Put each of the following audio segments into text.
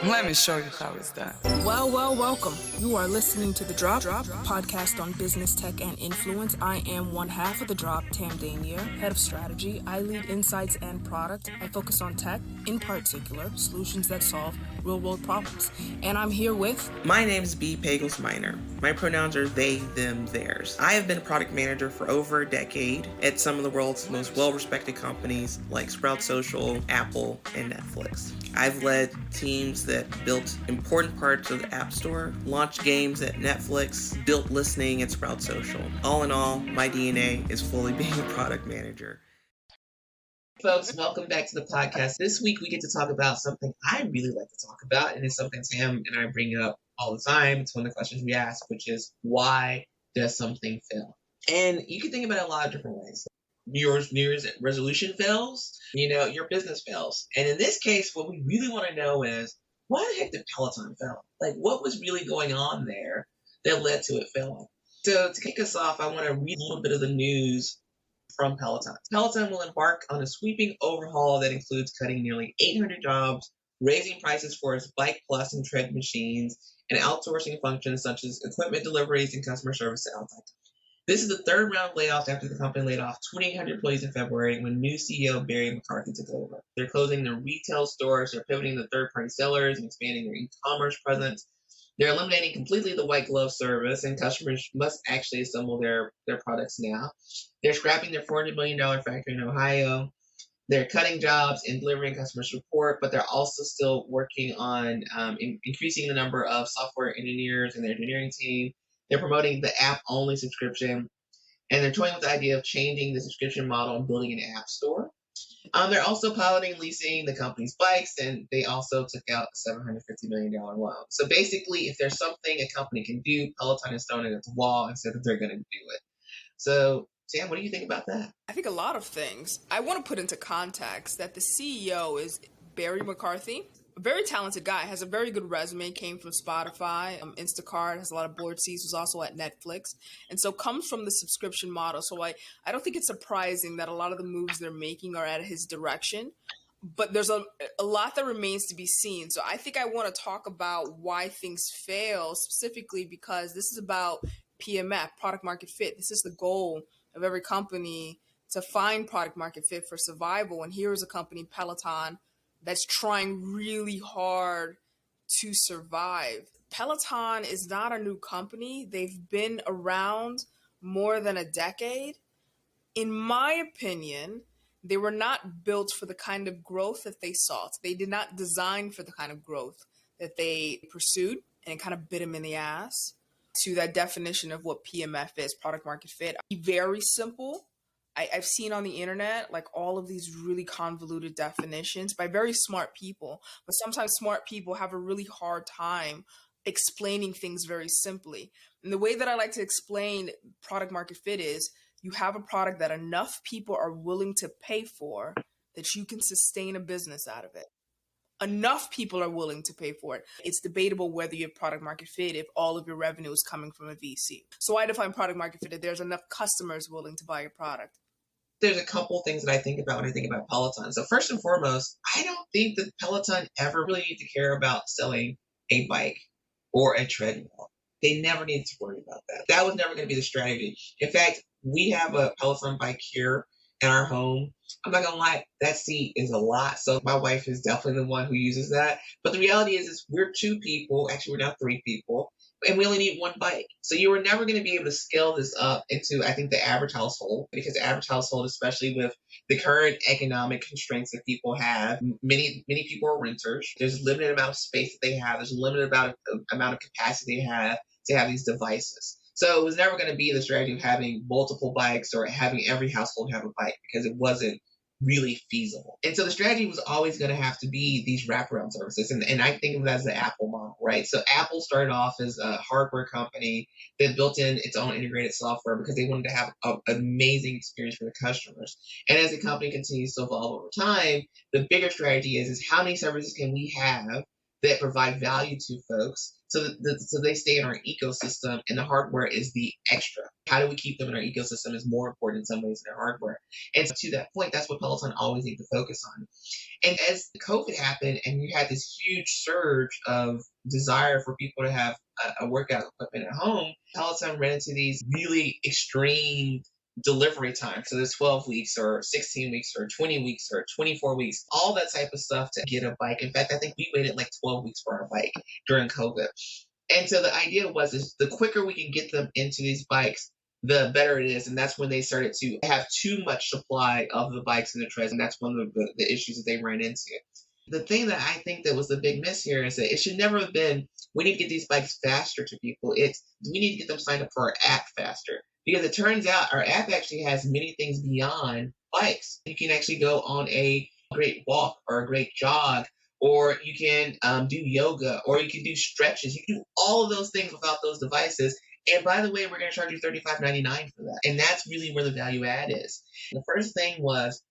Let me show you how it's done. Welcome. You are listening to The Drop, podcast on business, tech, and influence. I am one half of The Drop, Tam Danier, head of strategy. I lead insights and product. I focus on tech, in particular, solutions that solve real-world problems. And I'm here with... My name is B. Pagels Minor. My pronouns are they, them, theirs. I have been a product manager for over a decade at some of the world's most well-respected companies like Sprout Social, Apple, and Netflix. I've led teams that built important parts of the App Store, launched games at Netflix, built listening at Sprout Social. All in all, my DNA is fully being a product manager. Folks, welcome back to the podcast. This week we get to talk about something I really like to talk about, and it's something Sam and I bring up all the time. It's one of the questions we ask, which is, why does something fail? And you can think about it a lot of different ways. New Year's resolution fails, your business fails. And in this case, what we really want to know is, why the heck did Peloton fail? Like, what was really going on there that led to it failing? So to kick us off, I want to read a little bit of the news from Peloton. Peloton will embark on a sweeping overhaul that includes cutting nearly 800 jobs, raising prices for its Bike Plus and Tread machines, and outsourcing functions such as equipment deliveries and customer service to outside. This is the third round of layoffs after the company laid off 2,800 employees in February when new CEO Barry McCarthy took over. They're closing their retail stores, they're pivoting to third-party sellers and expanding their e-commerce presence. They're eliminating completely the white glove service, and customers must actually assemble their products now. They're scrapping their $400 million factory in Ohio. They're cutting jobs and delivering customer support, but they're also still working on increasing the number of software engineers in their engineering team. They're promoting the app-only subscription, and they're toying with the idea of changing the subscription model and building an app store. They're also piloting leasing the company's bikes, and they also took out a $750 million loan. So basically, if there's something a company can do, Peloton is throwing it at the wall and said that they're going to do it. So, Sam, what do you think about that? I think a lot of things. I want to put into context that the CEO is Barry McCarthy. A very talented guy, has a very good resume, came from Spotify, Instacart, has a lot of board seats, was also at Netflix, and so comes from the subscription model. So I don't think it's surprising that a lot of the moves they're making are at his direction, but there's a lot that remains to be seen. So I think I want to talk about why things fail, specifically because this is about PMF, product market fit. This is the goal of every company, to find product market fit for survival. And here is a company, Peloton, that's trying really hard to survive. Peloton is not a new company. They've been around more than a decade. In my opinion, they were not built for the kind of growth that they sought. They did not design for the kind of growth that they pursued, and it kind of bit them in the ass to that definition of what PMF is, product market fit. Very simple. I've seen on the internet like all of these really convoluted definitions by very smart people, but sometimes smart people have a really hard time explaining things very simply. And the way that I like to explain product market fit is, you have a product that enough people are willing to pay for that you can sustain a business out of it. Enough people are willing to pay for it. It's debatable whether you have product market fit if all of your revenue is coming from a VC. So I define product market fit if there's enough customers willing to buy your product. There's a couple things that I think about when I think about Peloton. So first and foremost, I don't think that Peloton ever really needed to care about selling a bike or a treadmill. They never needed to worry about that. That was never going to be the strategy. In fact, we have a Peloton bike here in our home. I'm not going to lie, that seat is a lot. So my wife is definitely the one who uses that. But the reality is we're two people. Actually, we're now three people. And we only need one bike. So you were never going to be able to scale this up into, I think, the average household, because the average household, especially with the current economic constraints that people have, many people are renters. There's a limited amount of space that they have. There's a limited amount of capacity they have to have these devices. So it was never going to be the strategy of having multiple bikes or having every household have a bike, because it wasn't really feasible. And so the strategy was always going to have to be these wraparound services. And I think of it as the Apple model, right? So Apple started off as a hardware company that built in its own integrated software because they wanted to have an amazing experience for the customers. And as the company continues to evolve over time, the bigger strategy is how many services can we have that provide value to folks So they stay in our ecosystem, and the hardware is the extra. How do we keep them in our ecosystem is more important in some ways than their hardware. And so to that point, that's what Peloton always needs to focus on. And as COVID happened and you had this huge surge of desire for people to have a workout equipment at home, Peloton ran into these really extreme delivery times. So there's 12 weeks or 16 weeks or 20 weeks or 24 weeks, all that type of stuff to get a bike. In fact, I think we waited like 12 weeks for our bike during COVID. And so the idea was is the quicker we can get them into these bikes, the better it is. And that's when they started to have too much supply of the bikes and the treads. And that's one of the issues that they ran into. The thing that I think that was the big miss here is that it should never have been, we need to get these bikes faster to people. It's, we need to get them signed up for our app faster. Because it turns out our app actually has many things beyond bikes. You can actually go on a great walk or a great jog, or you can do yoga, or you can do stretches. You can do all of those things without those devices. And by the way, we're going to charge you $35.99 for that. And that's really where the value add is. The first thing was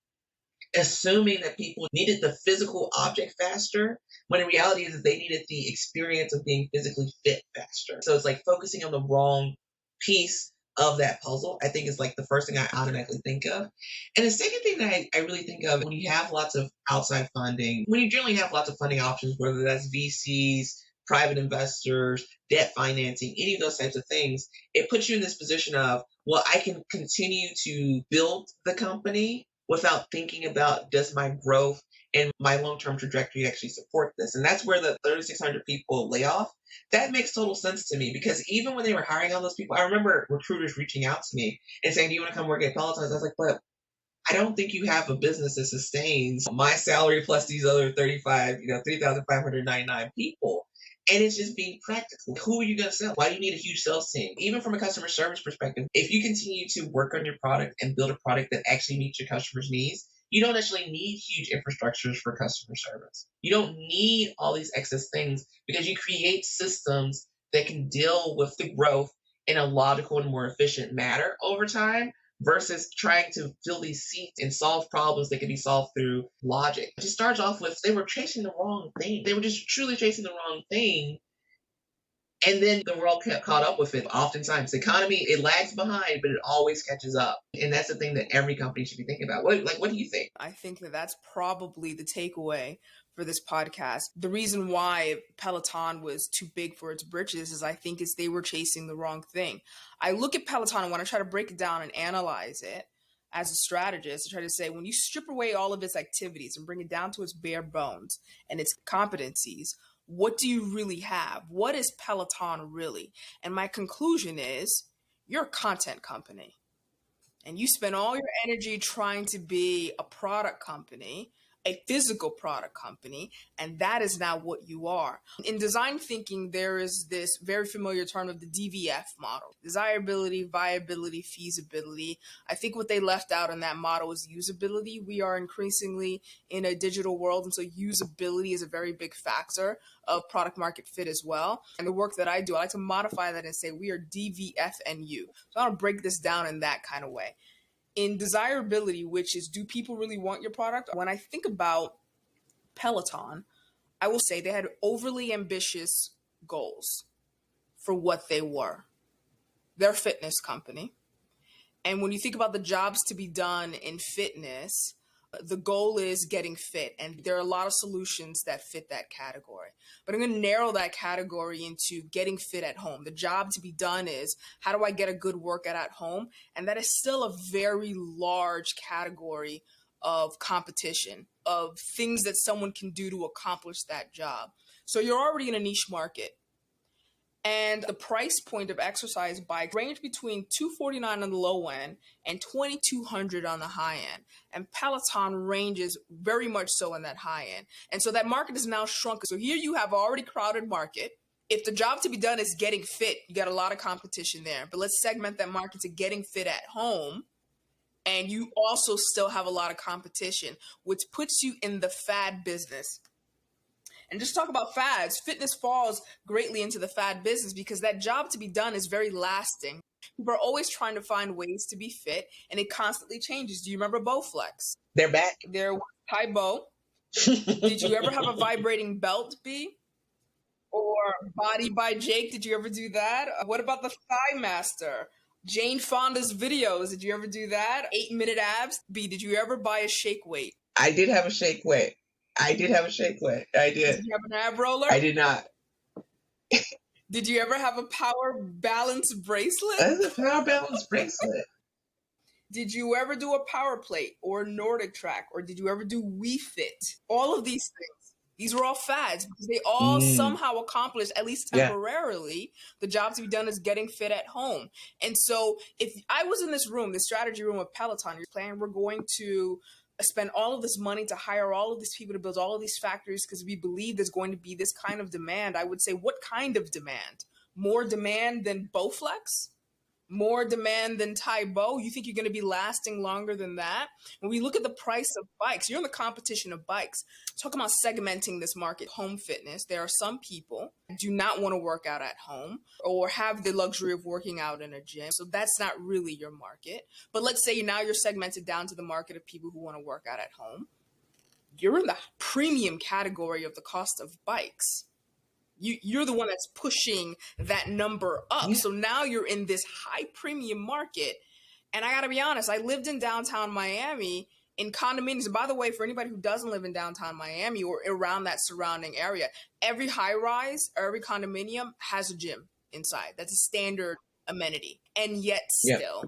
assuming that people needed the physical object faster, when in reality is that they needed the experience of being physically fit faster. So it's like focusing on the wrong piece of that puzzle, I think is like the first thing I automatically think of. And the second thing that I really think of when you have lots of outside funding, when you generally have lots of funding options, whether that's VCs, private investors, debt financing, any of those types of things, it puts you in this position of, well, I can continue to build the company without thinking about, does my growth and my long-term trajectory actually support this? And that's where the 3,600 people layoff, that makes total sense to me, because even when they were hiring all those people, I remember recruiters reaching out to me and saying, do you want to come work at Peloton? I was like, but I don't think you have a business that sustains my salary plus these other 3,599 people. And it's just being practical. Who are you going to sell? Why do you need a huge sales team? Even from a customer service perspective, if you continue to work on your product and build a product that actually meets your customers' needs, you don't actually need huge infrastructures for customer service. You don't need all these excess things, because you create systems that can deal with the growth in a logical and more efficient manner over time, versus trying to fill these seats and solve problems that can be solved through logic. It just starts off with, they were chasing the wrong thing. They were just truly chasing the wrong thing. And then the world kept caught up with it. Oftentimes, the economy, it lags behind, but it always catches up. And that's the thing that every company should be thinking about. What do you think? I think that that's probably the takeaway for this podcast. The reason why Peloton was too big for its britches is, I think, is they were chasing the wrong thing. I look at Peloton, and when I try to break it down and analyze it as a strategist, I try to say, when you strip away all of its activities and bring it down to its bare bones and its competencies, what do you really have? What is Peloton really? And my conclusion is, you're a content company. And you spend all your energy trying to be a product company, a physical product company, and that is not what you are. In design thinking, there is this very familiar term of the DVF model: desirability, viability, feasibility. I think what they left out in that model is usability. We are increasingly in a digital world, and so usability is a very big factor of product market fit as well. And the work that I do, I like to modify that and say we are DVF and U. So I want to break this down in that kind of way. In desirability, which is, do people really want your product? When I think about Peloton, I will say they had overly ambitious goals for what they were. They're a fitness company. And when you think about the jobs to be done in fitness, the goal is getting fit. And there are a lot of solutions that fit that category. But I'm going to narrow that category into getting fit at home. The job to be done is, how do I get a good workout at home? And that is still a very large category of competition, of things that someone can do to accomplish that job. So you're already in a niche market. And the price point of exercise bikes range between $249 on the low end and $2,200 on the high end. And Peloton ranges very much so in that high end. And so that market is now shrunk. So here you have an already crowded market. If the job to be done is getting fit, you got a lot of competition there. But let's segment that market to getting fit at home. And you also still have a lot of competition, which puts you in the fad business. And just talk about fads, fitness falls greatly into the fad business, because that job to be done is very lasting. People are always trying to find ways to be fit, and it constantly changes. Do you remember Bowflex? They're back. There was Tybo. Did you ever have a vibrating belt, B? Or Body by Jake. Did you ever do that? What about the Thigh Master? Jane Fonda's videos. Did you ever do that? 8-minute abs. B, did you ever buy a shake weight? I did have a shake weight. I did. I Did did. you have an ab roller? I did not. Did you ever have a power balance bracelet? That's a power balance bracelet. Did you ever do a power plate or Nordic track? Or did you ever do Wii Fit? All of these things. These were all fads because they all somehow accomplished, at least temporarily, the job to be done is getting fit at home. And so if I was in this room, the strategy room of Peloton, you're playing, we're going to spend all of this money to hire all of these people to build all of these factories because we believe there's going to be this kind of demand. I would say, what kind of demand? More demand than Bowflex? More demand than Taibo? You think you're going to be lasting longer than that? When we look at the price of bikes, you're in the competition of bikes. Talk about segmenting this market. Home fitness. There are some people who do not want to work out at home or have the luxury of working out in a gym. So that's not really your market. But let's say now you're segmented down to the market of people who want to work out at home. You're in the premium category of the cost of bikes. You're the one that's pushing that number up. Yeah. So now you're in this high premium market. And I got to be honest, I lived in downtown Miami in condominiums. And by the way, for anybody who doesn't live in downtown Miami or around that surrounding area, every high rise or every condominium has a gym inside. That's a standard amenity. And yet still,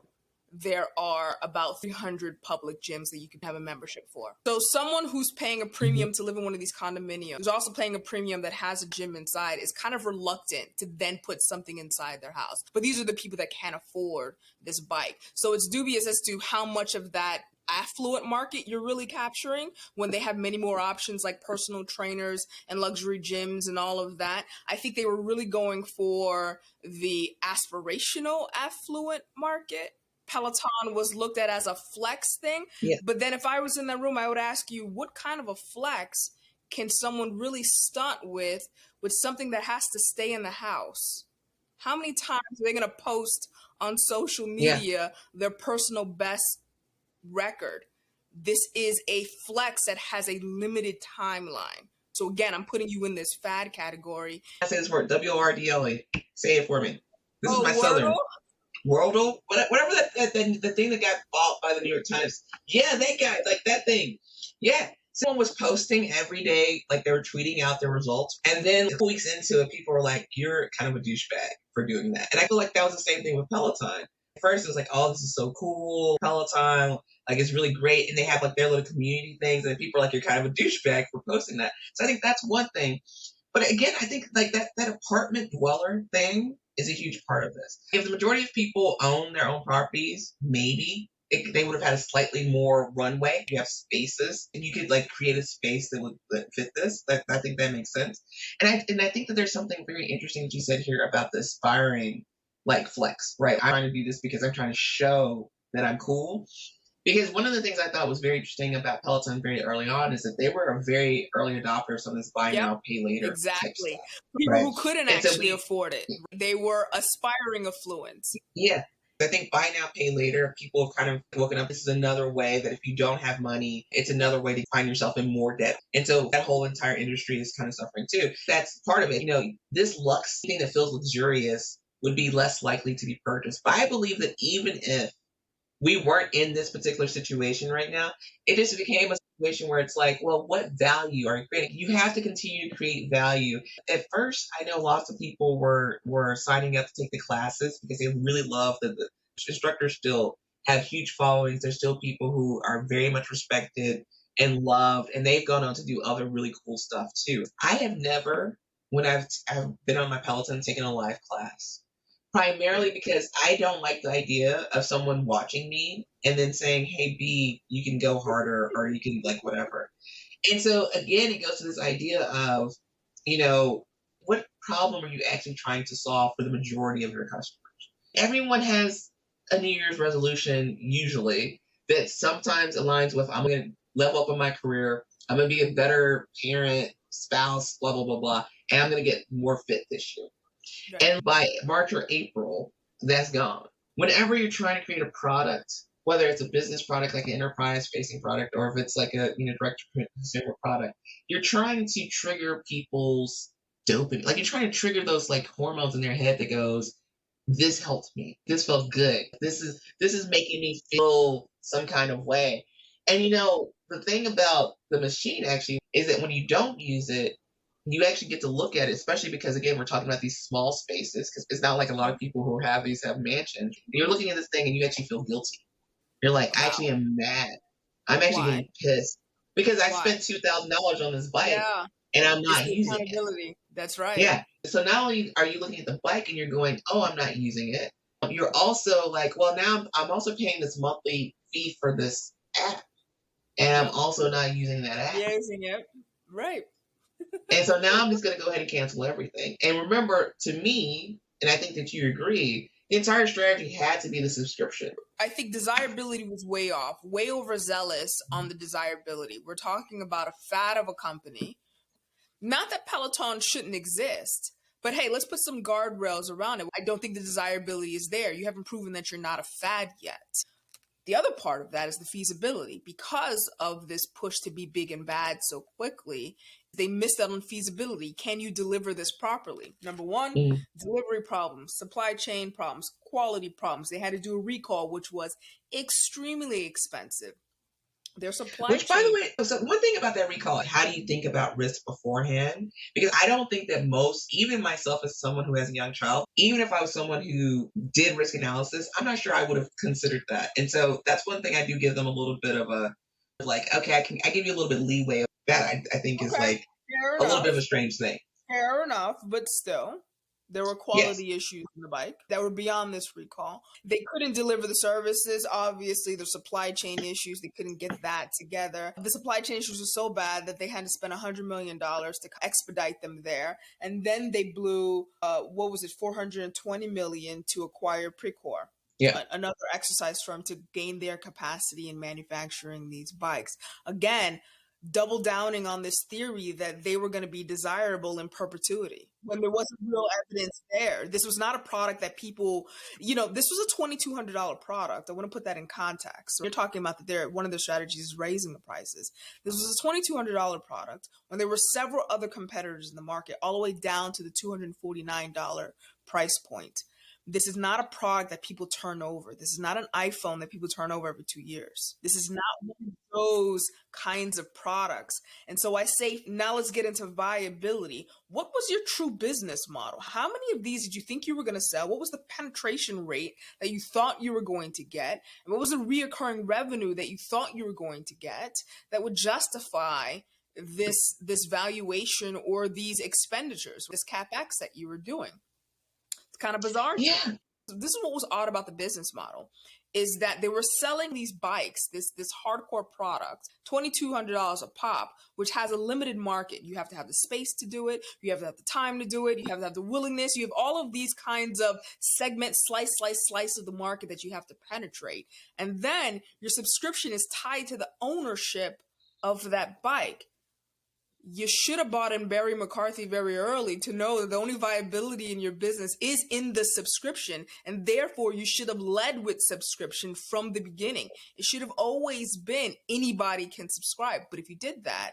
there are about 300 public gyms that you can have a membership for. So someone who's paying a premium to live in one of these condominiums, who's also paying a premium that has a gym inside, is kind of reluctant to then put something inside their house. But these are the people that can't afford this bike. So it's dubious as to how much of that affluent market you're really capturing when they have many more options like personal trainers and luxury gyms and all of that. I think they were really going for the aspirational affluent market. Peloton was looked at as a flex thing. Yeah. But then if I was in that room, I would ask you, what kind of a flex can someone really stunt with something that has to stay in the house? How many times are they going to post on social media their personal best record? This is a flex that has a limited timeline. So again, I'm putting you in this fad category. I say this word, W-O-R-D-L-E. Say it for me. This is my Southern. Wordle, whatever the thing that got bought by the New York Times. Yeah, they got like that thing. Yeah, someone was posting every day, like they were tweeting out their results, and then a couple weeks into it, people were like, "You're kind of a douchebag for doing that." And I feel like that was the same thing with Peloton. At first, it was like, "Oh, this is so cool, Peloton, like it's really great," and they have like their little community things, and people are like, "You're kind of a douchebag for posting that." So I think that's one thing. But again, I think like that apartment dweller thing is a huge part of this. If the majority of people own their own properties, maybe they would have had a slightly more runway. You have spaces, and you could like create a space that would fit this. I think that makes sense. And I think that there's something very interesting that you said here about the aspiring like flex, right? I'm trying to do this because I'm trying to show that I'm cool. Because one of the things I thought was very interesting about Peloton very early on is that they were a very early adopter of some of this buy now, pay later. Exactly. Type stuff, people who couldn't actually afford it. They were aspiring affluents. Yeah. I think buy now, pay later, people have kind of woken up. This is another way that if you don't have money, it's another way to find yourself in more debt. And so that whole entire industry is kind of suffering too. That's part of it. You know, this lux thing that feels luxurious would be less likely to be purchased. But I believe that even if we weren't in this particular situation right now, it just became a situation where it's like, well, what value are you creating? You have to continue to create value. At first, I know lots of people were signing up to take the classes because they really love the instructors still have huge followings. There's still people who are very much respected and loved, and they've gone on to do other really cool stuff too. I have never, when I've been on my Peloton, taken a live class. Primarily because I don't like the idea of someone watching me and then saying, "Hey, B, you can go harder," or you can like whatever. And so again, it goes to this idea of, you know, what problem are you actually trying to solve for the majority of your customers? Everyone has a New Year's resolution usually that sometimes aligns with, I'm going to level up in my career. I'm going to be a better parent, spouse, blah, blah, blah, blah. And I'm going to get more fit this year. Right. And by March or April, that's gone. Whenever you're trying to create a product, whether it's a business product like an enterprise-facing product, or if it's like a direct-to-consumer product, you're trying to trigger people's dopamine. Like you're trying to trigger those like hormones in their head that goes, this helped me. This felt good. This is making me feel some kind of way. And the thing about the machine actually is that when you don't use it, you actually get to look at it, especially because again, we're talking about these small spaces because it's not like a lot of people who have mansions. You're looking at this thing and you actually feel guilty. You're like, I actually am mad. I'm actually Why? getting pissed because I Why? spent $2,000 on this bike Yeah. and I'm It's not the using it. accountability. That's right. Yeah. So not only are you looking at the bike and you're going, oh, I'm not using it, you're also like, well, now I'm also paying this monthly fee for this app, and I'm Yep. also not using that app. Using it. Right. And so now I'm just going to go ahead and cancel everything. And remember, to me, and I think that you agree, the entire strategy had to be the subscription. I think desirability was way off, way overzealous on the desirability. We're talking about a fad of a company. Not that Peloton shouldn't exist, but hey, let's put some guardrails around it. I don't think the desirability is there. You haven't proven that you're not a fad yet. The other part of that is the feasibility. Because of this push to be big and bad so quickly, they missed out on feasibility. Can you deliver this properly? Number one, delivery problems, supply chain problems, quality problems. They had to do a recall, which was extremely expensive. Their supply Which, by the chain. way, so one thing about that recall, how do you think about risk beforehand? Because I don't think that most, even myself as someone who has a young child, even if I was someone who did risk analysis, I'm not sure I would have considered that. And so that's one thing I do give them a little bit of a, like, okay, I give you a little bit of leeway. That I think is like a little bit of a strange thing. Fair enough, but still, there were quality issues in the bike that were beyond this recall. They couldn't deliver the services. Obviously, the supply chain issues, they couldn't get that together. The supply chain issues were so bad that they had to spend $100 million to expedite them there. And then they blew, $420 million to acquire Precor. Yeah. Another exercise firm to gain their capacity in manufacturing these bikes. Again, double downing on this theory that they were going to be desirable in perpetuity when there wasn't real evidence there. This was not a product that people, this was a $2,200 product. I want to put that in context. So you're talking about that one of their strategies is raising the prices. This was a $2,200 product when there were several other competitors in the market, all the way down to the $249 price point. This is not a product that people turn over. This is not an iPhone that people turn over every 2 years. This is not one of those kinds of products. And so I say, now let's get into viability. What was your true business model? How many of these did you think you were going to sell? What was the penetration rate that you thought you were going to get? And what was the reoccurring revenue that you thought you were going to get that would justify this valuation or these expenditures, this CapEx that you were doing? Kind of bizarre. Yeah. This is what was odd about the business model, is that they were selling these bikes, this hardcore product, $2,200 a pop, which has a limited market. You have to have the space to do it. You have to have the time to do it. You have to have the willingness. You have all of these kinds of segments, slice of the market that you have to penetrate. And then your subscription is tied to the ownership of that bike. You should have bought in Barry McCarthy very early to know that the only viability in your business is in the subscription. And therefore, you should have led with subscription from the beginning. It should have always been anybody can subscribe. But if you did that,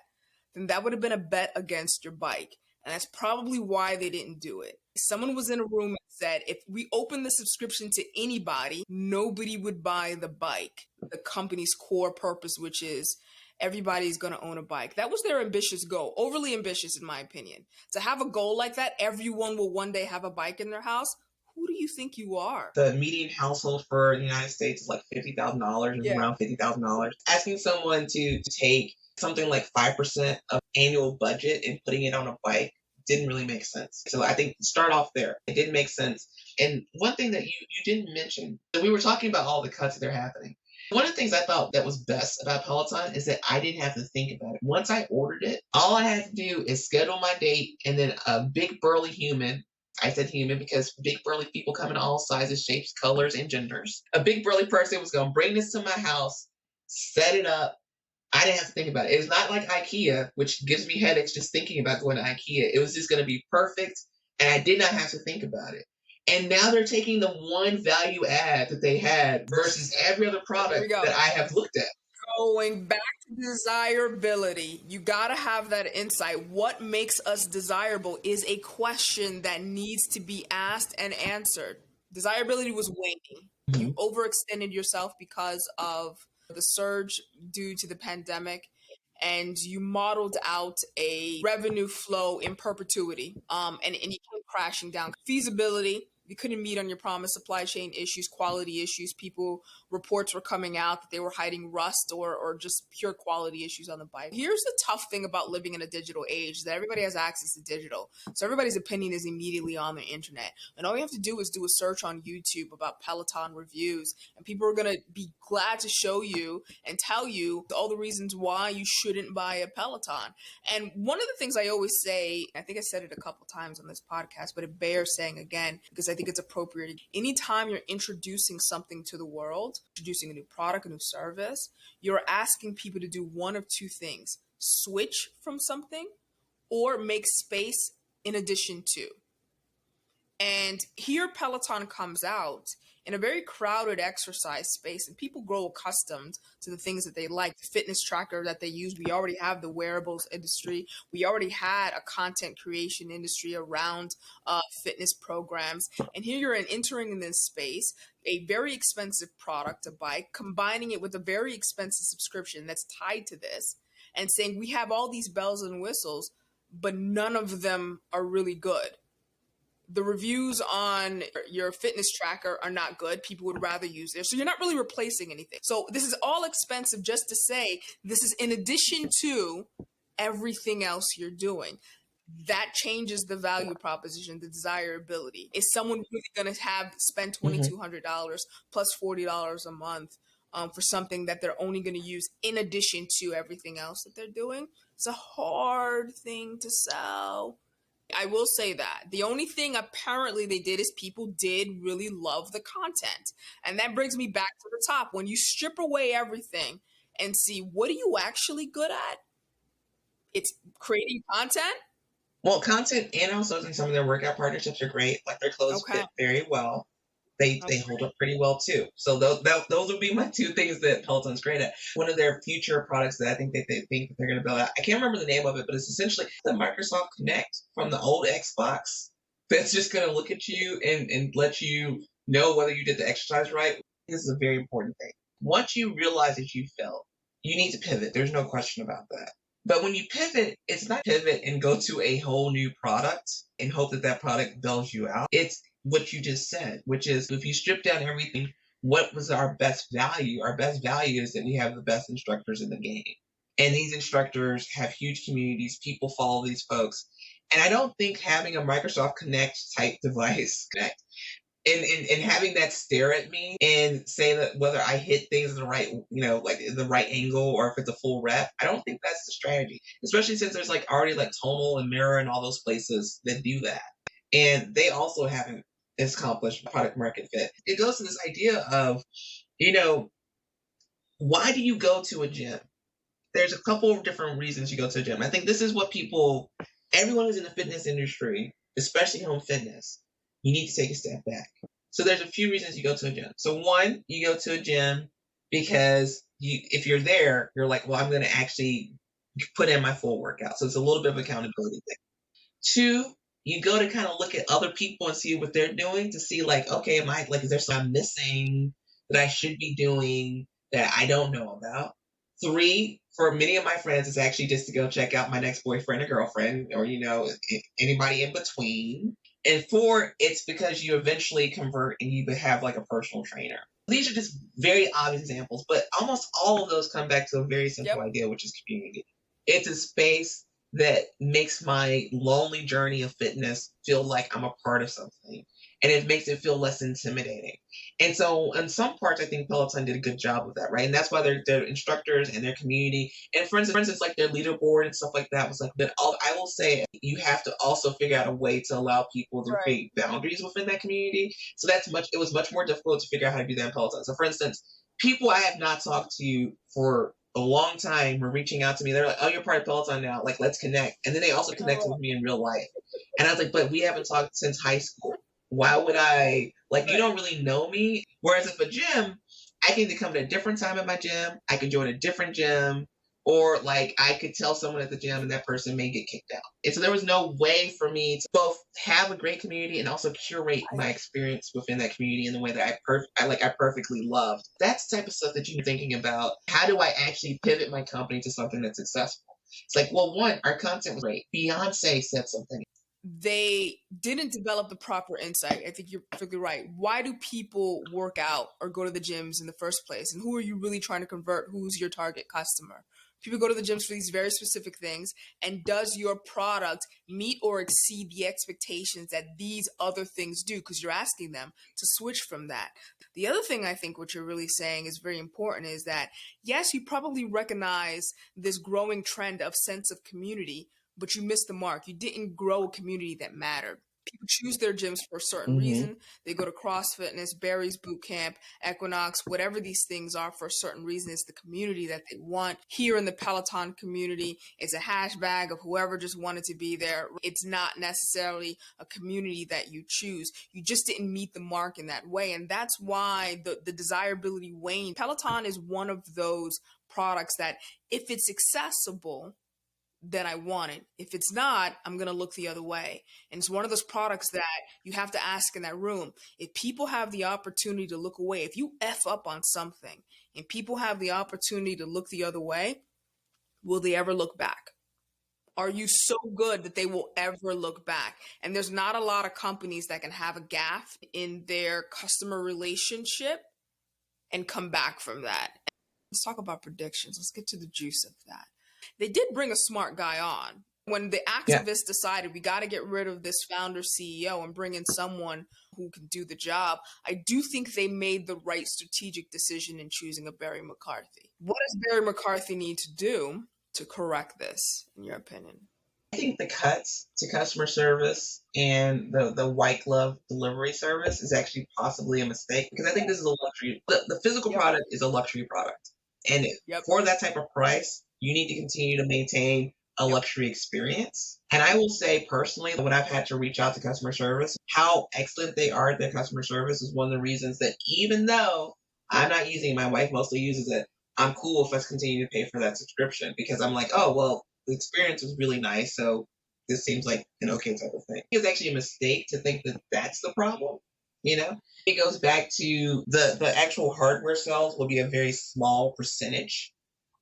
then that would have been a bet against your bike. And that's probably why they didn't do it. Someone was in a room and said, if we open the subscription to anybody, nobody would buy the bike, the company's core purpose, which is everybody's going to own a bike. That was their ambitious goal, overly ambitious in my opinion. To have a goal like that, everyone will one day have a bike in their house. Who do you think you are? The median household for the United States is like $50,000, around $50,000. Asking someone to take something like 5% of annual budget and putting it on a bike didn't really make sense. So I think start off there. It didn't make sense. And one thing that you didn't mention, we were talking about all the cuts that are happening. One of the things I thought that was best about Peloton is that I didn't have to think about it. Once I ordered it, all I had to do is schedule my date, and then a big burly human, I said human because big burly people come in all sizes, shapes, colors, and genders. A big burly person was going to bring this to my house, set it up. I didn't have to think about it. It was not like IKEA, which gives me headaches just thinking about going to IKEA. It was just going to be perfect, and I did not have to think about it. And now they're taking the one value add that they had versus every other product that I have looked at. Going back to desirability, you got to have that insight. What makes us desirable is a question that needs to be asked and answered. Desirability was waning. You overextended yourself because of the surge due to the pandemic, and you modeled out a revenue flow in perpetuity. And you came crashing down. Feasibility, you couldn't meet on your promise, supply chain issues, quality issues. Reports were coming out that they were hiding rust or just pure quality issues on the bike. Here's the tough thing about living in a digital age, that everybody has access to digital. So everybody's opinion is immediately on the internet. And all you have to do is do a search on YouTube about Peloton reviews, and people are going to be glad to show you and tell you all the reasons why you shouldn't buy a Peloton. And one of the things I always say, I think I said it a couple times on this podcast, but it bears saying again, because I think it's appropriate. Anytime you're introducing something to the world, introducing a new product, a new service, you're asking people to do one of two things: switch from something or make space in addition to. And here Peloton comes out in a very crowded exercise space, and people grow accustomed to the things that they like. The fitness tracker that they use, we already have the wearables industry. We already had a content creation industry around fitness programs. And here you're entering in this space, a very expensive product to buy, combining it with a very expensive subscription that's tied to this, and saying we have all these bells and whistles, but none of them are really good. The reviews on your fitness tracker are not good. People would rather use theirs. So you're not really replacing anything. So this is all expensive just to say this is in addition to everything else you're doing. That changes the value proposition, the desirability. Is someone really going to spend $2,200 plus $40 a month for something that they're only going to use in addition to everything else that they're doing? It's a hard thing to sell. I will say that the only thing apparently they did is people did really love the content. And that brings me back to the top. When you strip away everything and see what are you actually good at, it's creating content. Well, content, and also I think some of their workout partnerships are great. Like their clothes fit very well. They hold up pretty well too. So those would be my two things that Peloton's great at. One of their future products that I think that they think that they're going to build out, I can't remember the name of it, but it's essentially the Microsoft Connect from the old Xbox that's just going to look at you and let you know whether you did the exercise right. This is a very important thing. Once you realize that you failed, you need to pivot. There's no question about that. But when you pivot, it's not pivot and go to a whole new product and hope that that product bails you out. It's what you just said, which is if you strip down everything, what was our best value? Our best value is that we have the best instructors in the game. And these instructors have huge communities. People follow these folks. And I don't think having a Microsoft Connect type device, and having that stare at me and say that whether I hit things in the right, like the right angle or if it's a full rep, I don't think that's the strategy, especially since there's like already like Tonal and Mirror and all those places that do that. And they also haven't accomplished product market fit. It goes to this idea of, why do you go to a gym? There's a couple of different reasons you go to a gym. I think this is what everyone who's in the fitness industry, especially home fitness, you need to take a step back. So there's a few reasons you go to a gym. So one, you go to a gym because if you're there, you're like, well, I'm going to actually put in my full workout. So it's a little bit of accountability thing. Two, you go to kind of look at other people and see what they're doing to see like, okay, is there something I'm missing that I should be doing that I don't know about? Three, for many of my friends, it's actually just to go check out my next boyfriend or girlfriend or, anybody in between. And four, it's because you eventually convert and you have like a personal trainer. These are just very obvious examples, but almost all of those come back to a very simple idea, which is community. It's a space that makes my lonely journey of fitness feel like I'm a part of something. And it makes it feel less intimidating. And so in some parts, I think Peloton did a good job with that, right? And that's why their instructors and their community, and for instance, like their leaderboard and stuff like that was like, but I will say you have to also figure out a way to allow people to create boundaries within that community. So it was much more difficult to figure out how to do that in Peloton. So for instance, people I have not talked to for a long time were reaching out to me. They're like, oh, you're part of Peloton now. Like, let's connect. And then they also connected with me in real life. And I was like, but we haven't talked since high school. Why would I, you don't really know me. Whereas if a gym, I can either come at a different time at my gym, I could join a different gym, or like I could tell someone at the gym and that person may get kicked out. And so there was no way for me to both have a great community and also curate my experience within that community in the way that I perfectly loved. That's the type of stuff that you're thinking about. How do I actually pivot my company to something that's successful? It's like, well, one, our content was great. Beyonce said something. They didn't develop the proper insight. I think you're perfectly right. Why do people work out or go to the gyms in the first place? And who are you really trying to convert? Who's your target customer? People go to the gyms for these very specific things. And does your product meet or exceed the expectations that these other things do? Because you're asking them to switch from that. The other thing I think what you're really saying is very important is that, yes, you probably recognize this growing trend of sense of community, but you missed the mark. You didn't grow a community that mattered. People choose their gyms for a certain reason. They go to CrossFitness, Barry's Boot Camp, Equinox, whatever these things are for a certain reason. It's the community that they want. Here in the Peloton community, it's a hashbag of whoever just wanted to be there. It's not necessarily a community that you choose. You just didn't meet the mark in that way. And that's why the desirability waned. Peloton is one of those products that if it's accessible, then I want it. If it's not, I'm going to look the other way. And it's one of those products that you have to ask in that room. If people have the opportunity to look away, if you F up on something and people have the opportunity to look the other way, will they ever look back? Are you so good that they will ever look back? And there's not a lot of companies that can have a gaffe in their customer relationship and come back from that. Let's talk about predictions. Let's get to the juice of that. They did bring a smart guy on. When the activists decided we got to get rid of this founder CEO and bring in someone who can do the job, I do think they made the right strategic decision in choosing a Barry McCarthy. What does Barry McCarthy need to do to correct this, in your opinion? I think the cuts to customer service and the white glove delivery service is actually possibly a mistake, because I think this is a luxury. The physical product is a luxury product. And for that type of price, you need to continue to maintain a luxury experience. And I will say personally, when I've had to reach out to customer service, how excellent they are at their customer service is one of the reasons that even though I'm not using it, my wife mostly uses it, I'm cool if us continue to pay for that subscription, because I'm like, oh, well, the experience was really nice, so this seems like an okay type of thing. It's actually a mistake to think that that's the problem. It goes back to the actual hardware sales will be a very small percentage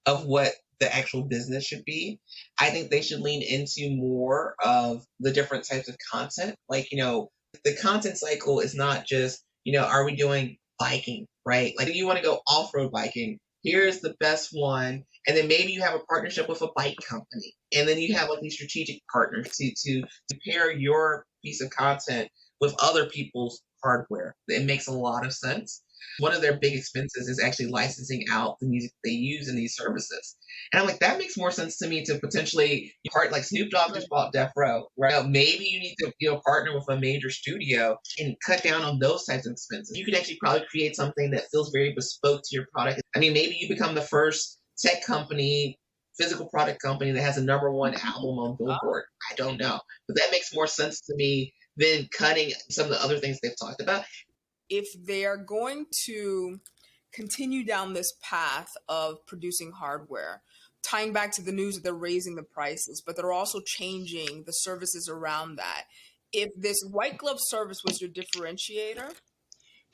of what the actual business should be. I think they should lean into more of the different types of content. Like, the content cycle is not just, are we doing biking, right? Like, if you want to go off-road biking, here's the best one. And then maybe you have a partnership with a bike company. And then you have like these strategic partners to pair your piece of content with other people's hardware. It makes a lot of sense. One of their big expenses is actually licensing out the music they use in these services. And I'm like, that makes more sense to me to potentially part, like Snoop Dogg just bought Death Row, right? Maybe you need to partner with a major studio and cut down on those types of expenses. You could actually probably create something that feels very bespoke to your product. I mean, maybe you become the first tech company, physical product company that has a #1 album on Billboard. I don't know. But that makes more sense to me than cutting some of the other things they've talked about. If they are going to continue down this path of producing hardware, tying back to the news that they're raising the prices, but they're also changing the services around that. If this white glove service was your differentiator,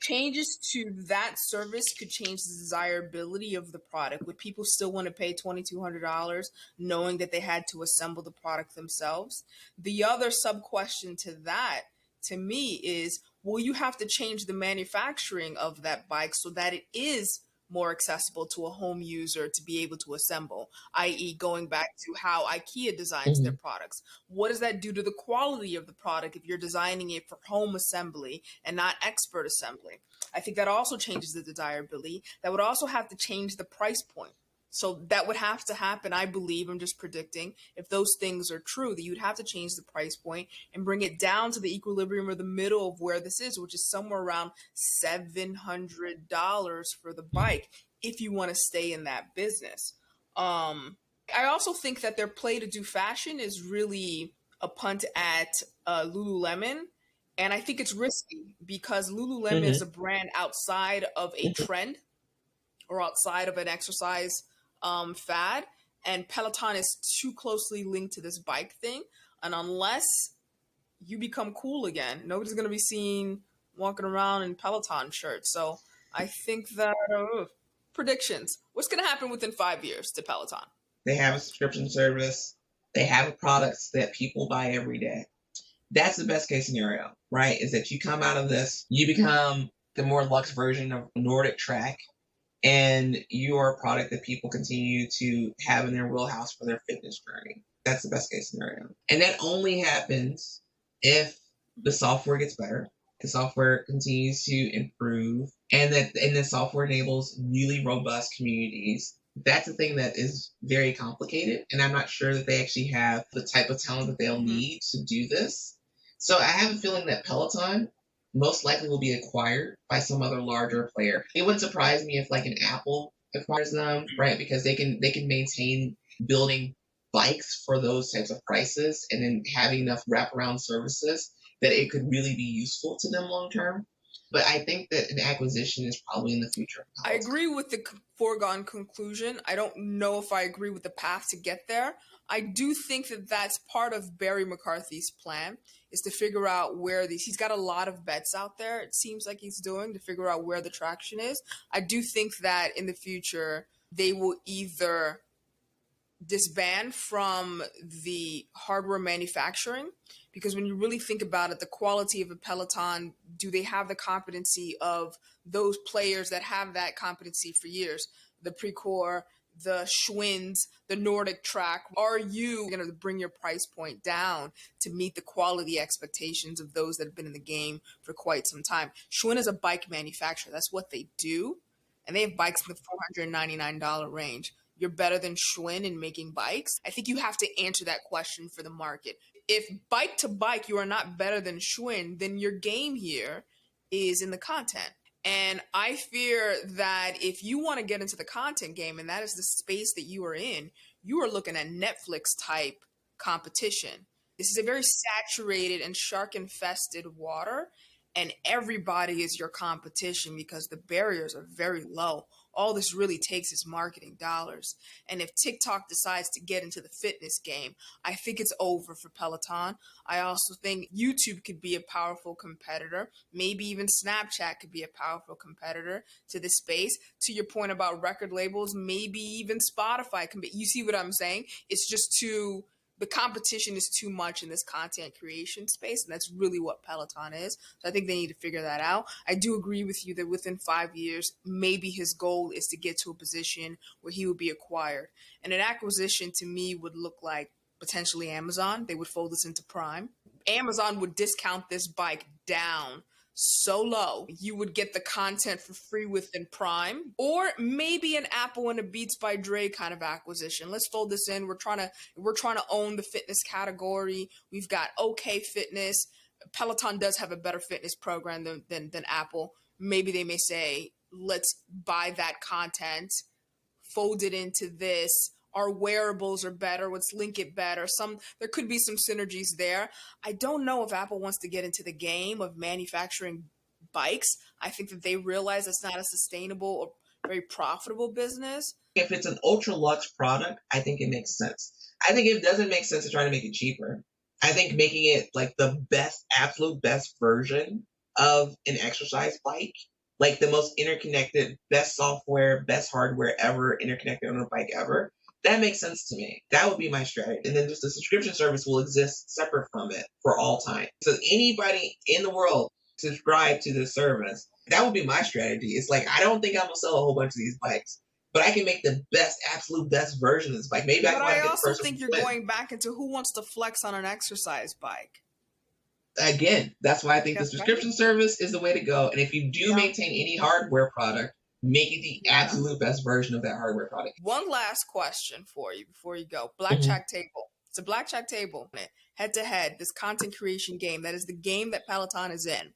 changes to that service could change the desirability of the product. Would people still want to pay $2,200 knowing that they had to assemble the product themselves? The other sub question to that, to me, is will you have to change the manufacturing of that bike so that it is more accessible to a home user to be able to assemble, i.e. going back to how IKEA designs their products? What does that do to the quality of the product if you're designing it for home assembly and not expert assembly? I think that also changes the desirability. That would also have to change the price point. So that would have to happen, I believe, I'm just predicting, if those things are true, that you'd have to change the price point and bring it down to the equilibrium or the middle of where this is, which is somewhere around $700 for the bike, if you want to stay in that business. I also think that their play to do fashion is really a punt at Lululemon. And I think it's risky because Lululemon is a brand outside of a trend. or outside of an exercise fad. And Peloton is too closely linked to this bike thing. And unless you become cool again, nobody's going to be seen walking around in Peloton shirts. So I think that predictions. What's going to happen within 5 years to Peloton? They have a subscription service. They have products that people buy every day. That's the best case scenario, right? Is that you come out of this, you become the more luxe version of Nordic Track, and you are a product that people continue to have in their wheelhouse for their fitness journey. That's the best case scenario. And that only happens if the software gets better, the software continues to improve, and the software enables really robust communities. That's a thing that is very complicated, and I'm not sure that they actually have the type of talent that they'll need to do this. So I have a feeling that Peloton most likely will be acquired by some other larger player. It wouldn't surprise me if like an Apple acquires them, right? Because they can maintain building bikes for those types of prices and then having enough wraparound services that it could really be useful to them long term. But I think that an acquisition is probably in the future. I agree with the foregone conclusion. I don't know if I agree with the path to get there. I do think that that's part of Barry McCarthy's plan, is to figure out where he's got a lot of bets out there, it seems like he's doing, to figure out where the traction is. I do think that in the future, they will either disband from the hardware manufacturing, because when you really think about it, the quality of a Peloton, do they have the competency of those players that have that competency for years? The Precor, the Schwinns, the Nordic Track. Are you going to bring your price point down to meet the quality expectations of those that have been in the game for quite some time? Schwinn is a bike manufacturer. That's what they do. And they have bikes in the $499 range. You're better than Schwinn in making bikes? I think you have to answer that question for the market. If bike to bike you are not better than Schwinn, then your game here is in the content. And I fear that if you want to get into the content game, and that is the space that you are in, you are looking at Netflix type competition. This is a very saturated and shark infested water, and everybody is your competition because the barriers are very low. All this really takes is marketing dollars. And if TikTok decides to get into the fitness game, I think it's over for Peloton. I also think YouTube could be a powerful competitor. Maybe even Snapchat could be a powerful competitor to this space. To your point about record labels, maybe even Spotify can be. You see what I'm saying? It's just the competition is too much in this content creation space, and that's really what Peloton is. So I think they need to figure that out. I do agree with you that within 5 years, maybe his goal is to get to a position where he would be acquired. And an acquisition to me would look like potentially Amazon. They would fold this into Prime. Amazon would discount this bike down so low, you would get the content for free within Prime, or maybe an Apple and a Beats by Dre kind of acquisition. Let's fold this in. We're trying to own the fitness category. We've got OK Fitness. Peloton does have a better fitness program than Apple. Maybe they may say, let's buy that content, fold it into this. Our wearables are better. Let's link it better. There could be some synergies there. I don't know if Apple wants to get into the game of manufacturing bikes. I think that they realize it's not a sustainable or very profitable business. If it's an ultra luxe product, I think it makes sense. I think it doesn't make sense to try to make it cheaper. I think making it like the best, absolute best version of an exercise bike, like the most interconnected, best software, best hardware ever, interconnected on a bike ever, that makes sense to me. That would be my strategy. And then just the subscription service will exist separate from it for all time. So anybody in the world subscribe to this service, that would be my strategy. It's like, I don't think I'm going to sell a whole bunch of these bikes, but I can make the best, absolute best version of this bike. Maybe but I also think you're going back into who wants to flex on an exercise bike. Again, that's why I think the subscription service is the way to go. And if you do maintain any hardware product, make it the absolute best version of that hardware product. One last question for you before you go. Blackjack table. It's a blackjack table. Head to head, this content creation game. That is the game that Peloton is in.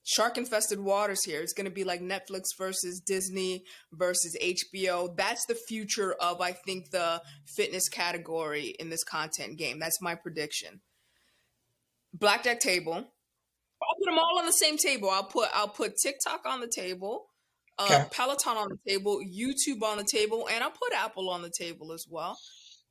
Shark infested waters here. It's going to be like Netflix versus Disney versus HBO. That's the future of, I think, the fitness category in this content game. That's my prediction. Blackjack table. I'll put them all on the same table. I'll put TikTok on the table. Okay. Peloton on the table, YouTube on the table, and I'll put Apple on the table as well.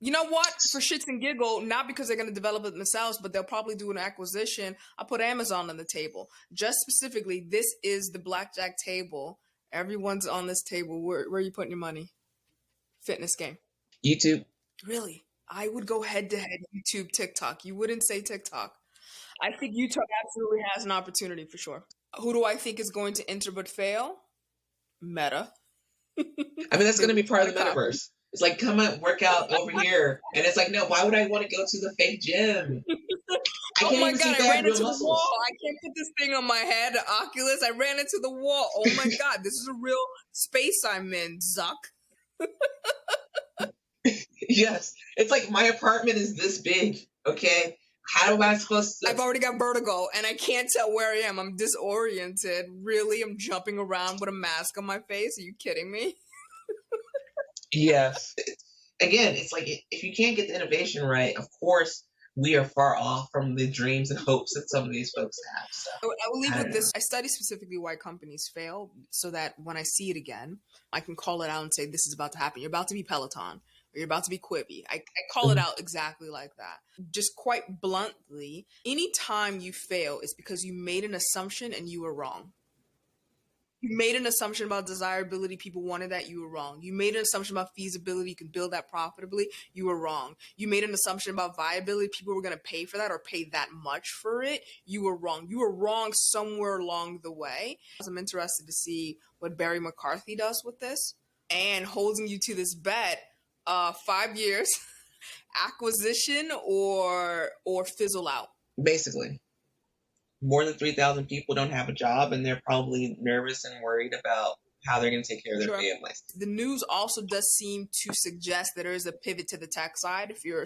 You know what? For shits and giggle, not because they're going to develop it themselves, but they'll probably do an acquisition. I'll put Amazon on the table. Just specifically, this is the blackjack table. Everyone's on this table. Where are you putting your money? Fitness game. YouTube. Really? I would go head to head YouTube, TikTok. You wouldn't say TikTok. I think YouTube absolutely has an opportunity for sure. Who do I think is going to enter but fail? Meta. I mean, that's going to be part of the metaverse. It's like, come on, work out over here. And it's like, no, why would I want to go to the fake gym? Oh my God, I ran into the wall. I can't put this thing on my head, Oculus. I ran into the wall. Oh my God, this is a real space I'm in, Zuck. Yes. It's like my apartment is this big, okay? How am I supposed to... I've already got vertigo, and I can't tell where I am. I'm disoriented. Really? I'm jumping around with a mask on my face? Are you kidding me? Yes. Again, it's like, if you can't get the innovation right, of course, we are far off from the dreams and hopes that some of these folks have. So, I will leave with this. I study specifically why companies fail so that when I see it again, I can call it out and say, this is about to happen. You're about to be Peloton, or you're about to be Quibi. I call it out exactly like that. Just quite bluntly, anytime you fail, it's because you made an assumption and you were wrong. You made an assumption about desirability. People wanted that. You were wrong. You made an assumption about feasibility. You can build that profitably. You were wrong. You made an assumption about viability. People were going to pay for that or pay that much for it. You were wrong. You were wrong somewhere along the way. I'm interested to see what Barry McCarthy does with this and holding you to this bet. 5 years, acquisition or fizzle out. Basically. More than 3,000 people don't have a job, and they're probably nervous and worried about how they're going to take care of their families. The news also does seem to suggest that there is a pivot to the tech side. If you're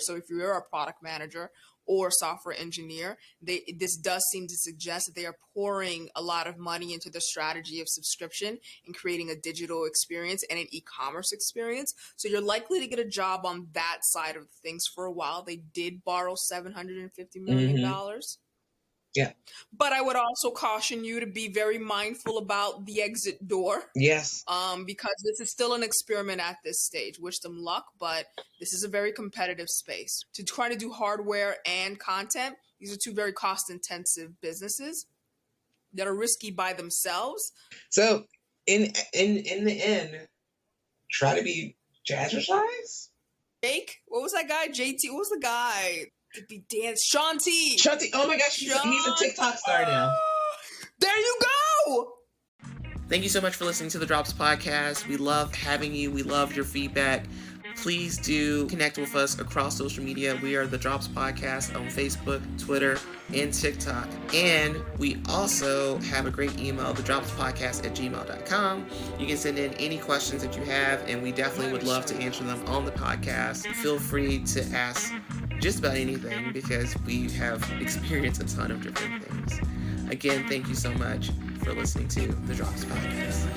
a product manager or software engineer, this does seem to suggest that they are pouring a lot of money into the strategy of subscription and creating a digital experience and an e-commerce experience. So you're likely to get a job on that side of things for a while. They did borrow $750 million. Mm-hmm. Yeah. But I would also caution you to be very mindful about the exit door. Yes. Because this is still an experiment at this stage. Wish them luck, but this is a very competitive space. To try to do hardware and content, these are two very cost-intensive businesses that are risky by themselves. So, in the end, try to be jazzercise? Jake? What was that guy? JT? What was the guy? Could be dance. Sean T. Oh my gosh, he's a TikTok star now. There you go. Thank you so much for listening to the Drops Podcast. We love having you. We love your feedback. Please do connect with us across social media. We are the Drops Podcast on Facebook, Twitter, and TikTok. And we also have a great email, thedropspodcast@gmail.com. You can send in any questions that you have, and we definitely would love to answer them on the podcast. Feel free to ask just about anything because we have experienced a ton of different things. Again, thank you so much for listening to the Drops Podcast.